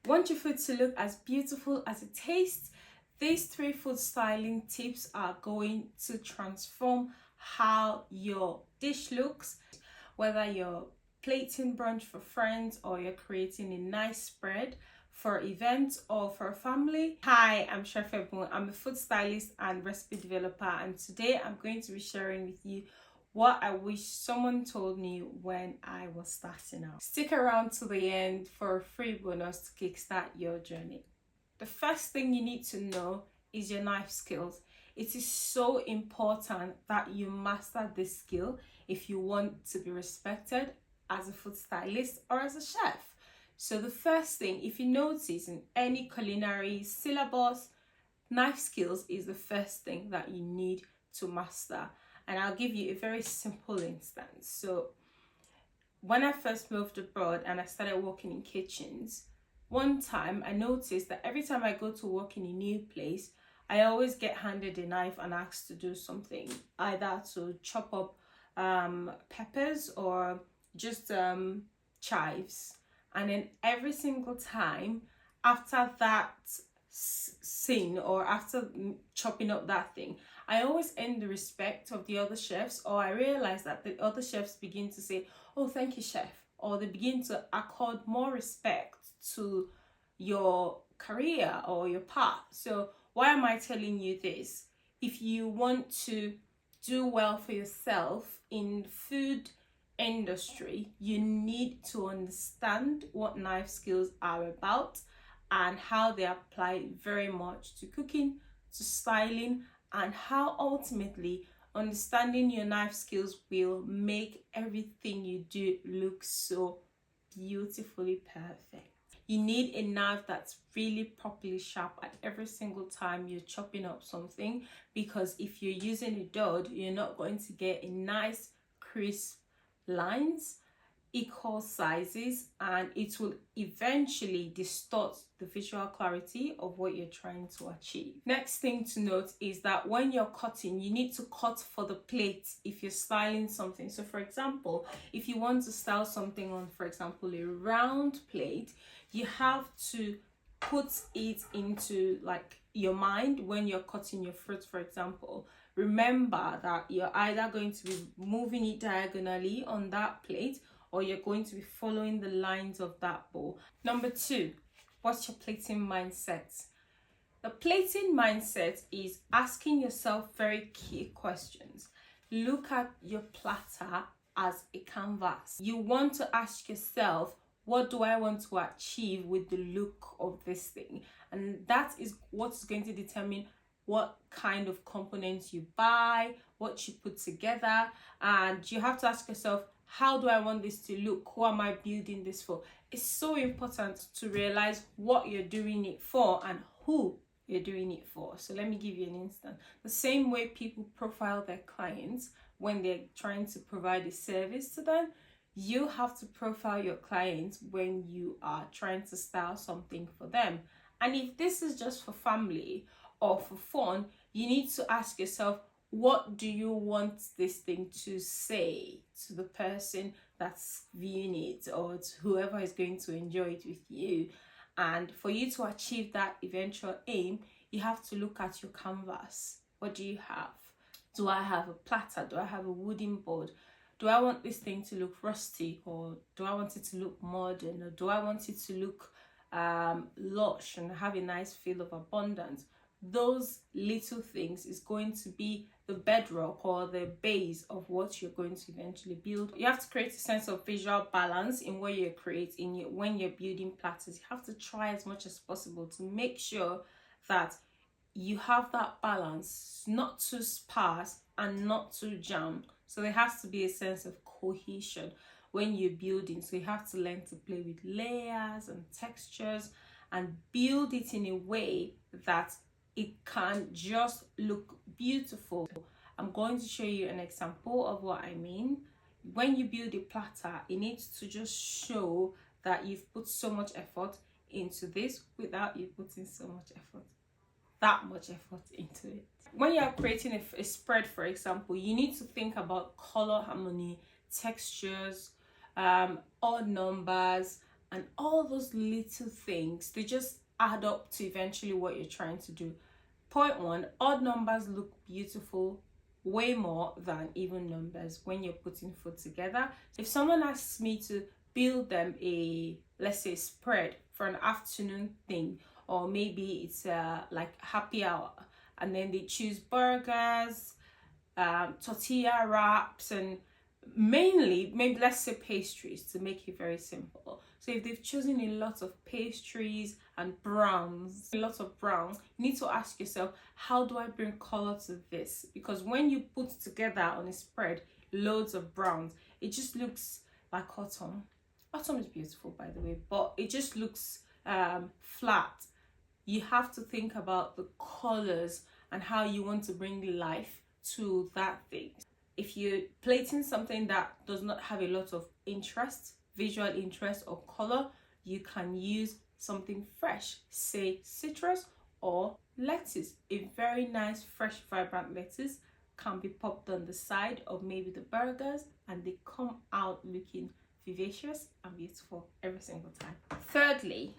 Want your food to look as beautiful as it tastes? These 3 food styling tips are going to transform how your dish looks, whether you're plating brunch for friends or you're creating a nice spread for events or for a family. Hi, I'm Chef Ebon. I'm a food stylist and recipe developer, and today I'm going to be sharing with you what I wish someone told me when I was starting out. Stick around to the end for a free bonus to kickstart your journey. The first thing you need to know is your knife skills. It is so important that you master this skill if you want to be respected as a food stylist or as a chef. So the first thing, if you notice in any culinary syllabus, knife skills is the first thing that you need to master. And I'll give you a very simple instance. So when I first moved abroad and I started working in kitchens, one time I noticed that every time I go to work in a new place, I always get handed a knife and asked to do something, either to chop up peppers or just chives. And then every single time after that scene or after chopping up that thing, I always earn the respect of the other chefs, or I realize that the other chefs begin to say, "Oh, thank you, chef," or they begin to accord more respect to your career or your path. So why am I telling you this? If you want to do well for yourself in food industry, you need to understand what knife skills are about and how they apply very much to cooking, to styling, and how ultimately understanding your knife skills will make everything you do look so beautifully perfect. You need a knife that's really properly sharp at every single time you're chopping up something, because if you're using a dud, you're not going to get a nice crisp lines, equal sizes, and it will eventually distort the visual clarity of what you're trying to achieve. Next thing to note is that when you're cutting, you need to cut for the plate if you're styling something. So for example, if you want to style something on, for example, a round plate, you have to put it into like your mind when you're cutting your fruit, for example. Remember that you're either going to be moving it diagonally on that plate, or you're going to be following the lines of that bowl. Number 2, what's your plating mindset? The plating mindset is asking yourself very key questions. Look at your platter as a canvas. You want to ask yourself, what do I want to achieve with the look of this thing? And that is what's going to determine what kind of components you buy, what you put together. And you have to ask yourself, how do I want this to look? Who am I building this for? It's so important to realize what you're doing it for and who you're doing it for. So let me give you an instance. The same way people profile their clients when they're trying to provide a service to them, you have to profile your clients when you are trying to style something for them. And if this is just for family or for fun, you need to ask yourself, what do you want this thing to say to the person that's viewing it, or to whoever is going to enjoy it with you? And for you to achieve that eventual aim, you have to look at your canvas. What do you have? Do I have a platter? Do I have a wooden board? Do I want this thing to look rustic, or do I want it to look modern, or do I want it to look lush and have a nice feel of abundance? Those little things is going to be the bedrock or the base of what you're going to eventually build. You have to create a sense of visual balance in what you're creating. When you're building platters, you have to try as much as possible to make sure that you have that balance, not too sparse and not too jammed. So there has to be a sense of cohesion when you're building. So you have to learn to play with layers and textures and build it in a way that it can just look beautiful. I'm going to show you an example of what I mean. When you build a platter, it needs to just show that you've put so much effort into this without you putting that much effort into it. When you're creating a spread, for example, you need to think about color harmony, textures, odd numbers, And all those little things, they just add up to eventually what you're trying to do. Point one, odd numbers look beautiful way more than even numbers when you're putting food together. If someone asks me to build them a, let's say, spread for an afternoon thing, or maybe it's like happy hour, and then they choose burgers, tortilla wraps, and mainly maybe let's say pastries to make it very simple. So if they've chosen a lot of pastries and browns, a lot of browns, you need to ask yourself, how do I bring color to this? Because when you put together on a spread loads of browns, it just looks like autumn. Autumn is beautiful, by the way, but it just looks flat. You have to think about the colors and how you want to bring life to that thing. If you're plating something that does not have a lot of interest, visual interest or color, you can use something fresh, say citrus or lettuce. A very nice, fresh, vibrant lettuce can be popped on the side of maybe the burgers, and they come out looking vivacious and beautiful every single time. Thirdly,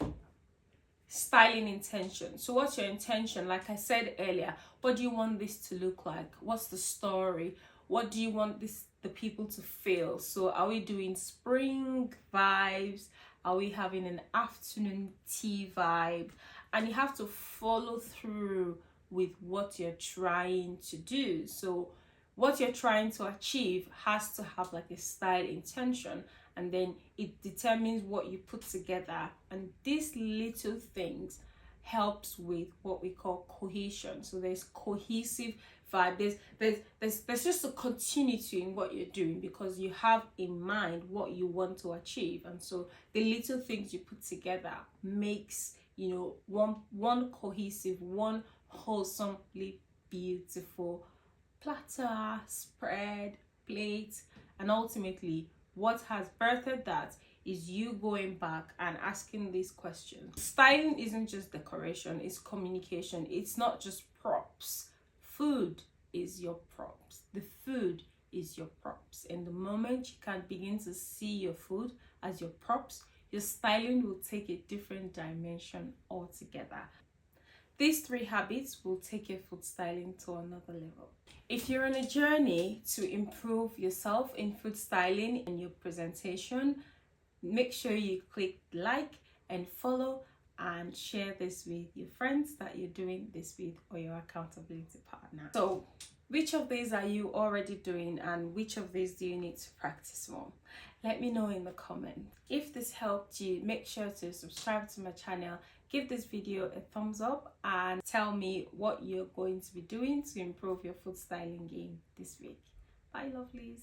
styling intention. So what's your intention? Like I said earlier, what do you want this to look like? What's the story? What do you want the people to feel? So are we doing spring vibes? Are we having an afternoon tea vibe? And you have to follow through with what you're trying to do. So what you're trying to achieve has to have like a style intention, and then it determines what you put together. And these little things helps with what we call cohesion. So there's cohesive vibe, there's just a continuity in what you're doing, because you have in mind what you want to achieve. And so the little things you put together makes, you know, one cohesive, one wholesomely beautiful platter, spread, plate. And ultimately what has birthed that is you going back and asking these questions. Styling isn't just decoration, it's communication. It's not just props. Food is your props. The food is your props. And the moment you can begin to see your food as your props, your styling will take a different dimension altogether. These 3 habits will take your food styling to another level. If you're on a journey to improve yourself in food styling and your presentation, make sure you click like and follow and share this with your friends that you're doing this with, or your accountability partner. So which of these are you already doing, and which of these do you need to practice more? Let me know in the comments. If this helped you, make sure to subscribe to my channel, give this video a thumbs up, and tell me what you're going to be doing to improve your food styling game this week. Bye lovelies.